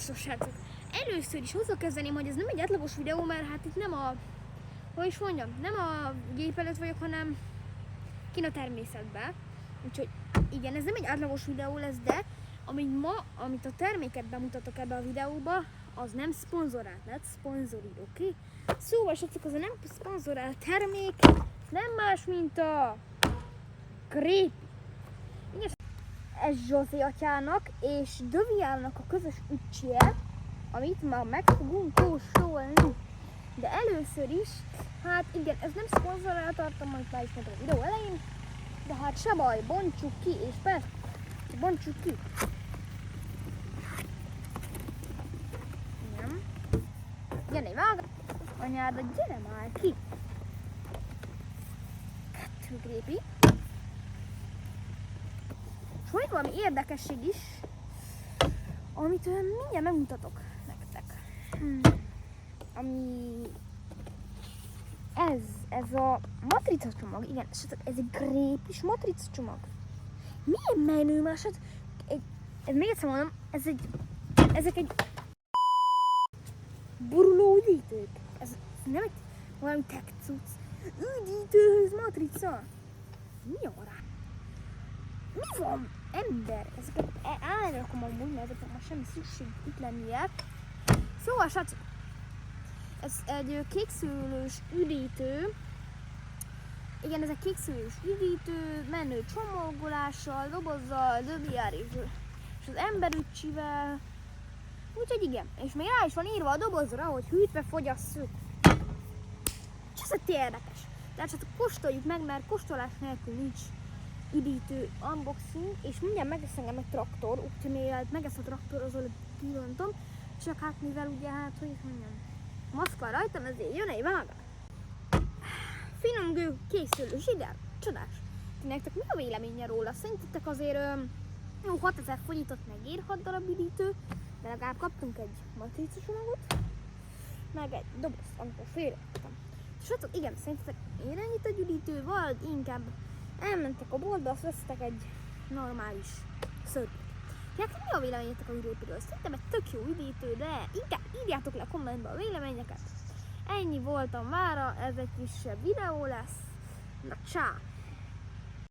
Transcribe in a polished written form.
Sziasztok, srácok! Először is hozzá kezdeném, hogy ez nem egy átlagos videó, mert hát itt nem a... Hogy is mondjam, nem a gép előtt vagyok, hanem kint a természetben. Úgyhogy igen, ez nem egy átlagos videó lesz, de amit a terméket bemutatok ebbe a videóba, az nem szponzorált, nem szponzoríd, oké? Szóval, srácok, az a nem szponzorált termék nem más, mint a Gréppi. Ez Zsózi atyának és Döviának a közös üccsie, amit már meg fogunk kóstolni. De először is, hát igen, ez nem szponzorált tartom, amit már is mondtam a videó elején, de hát se baj, bontsuk ki, és persze, bontsuk ki. Nem. Gyere, vágj! Anyád, gyere már ki! 2 Gréppi. És van valami érdekesség is, amit mindjárt megmutatok nektek. Ami ez a matrica csomag, igen, ez egy Gréppis matrica csomag. Milyen menő más, ez még egyszer mondom, ezek egy boruló üdítők. Ez nem egy valami tech cucc. Üdítőhöz matrica. Mi a rá? Mi van? Ember, ezeket elrakom amúgy, mert ezeknek már semmi szükség itt lennie. Szóval, srácok, ez egy kékszőlős üdítő. Igen, ez egy kékszőlős üdítő, menő csomagolással, dobozzal, Döviár és az emberücsivel. Úgyhogy igen, és még rá is van írva a dobozra, hogy hűtve fogyasszuk. És ez érdekes. Tehát csak kóstoljuk meg, mert kóstolás nélkül nincs üdítő unboxing, és mindjárt megesz engem egy traktor, úgyhogy mielőtt megesz a traktor, azon pillantom, csak hát mivel ugye hát, hogy mondjam, maszk van rajtam, ezért jön egy vágás. Finom gő készülő zsider, csodás. Ti nektek mi a véleménye róla? Szerintetek azért jó 6000 fogyított megér 6 darab üdítő, de legalább kaptunk egy matrica csomagot, meg egy dobozt, amikor félretettem. Srácok, igen, szerintetek én ennyit egy üdítő, vagy inkább elmentek a boltba, azt vesztek egy normális szörnyet. Tehát mi a véleményetek a Gréppiről? Szerintem egy tök jó üdítő, de inkább írjátok le a kommentbe a véleményeket. Ennyi voltam mára, ez egy kisebb videó lesz. Na csá!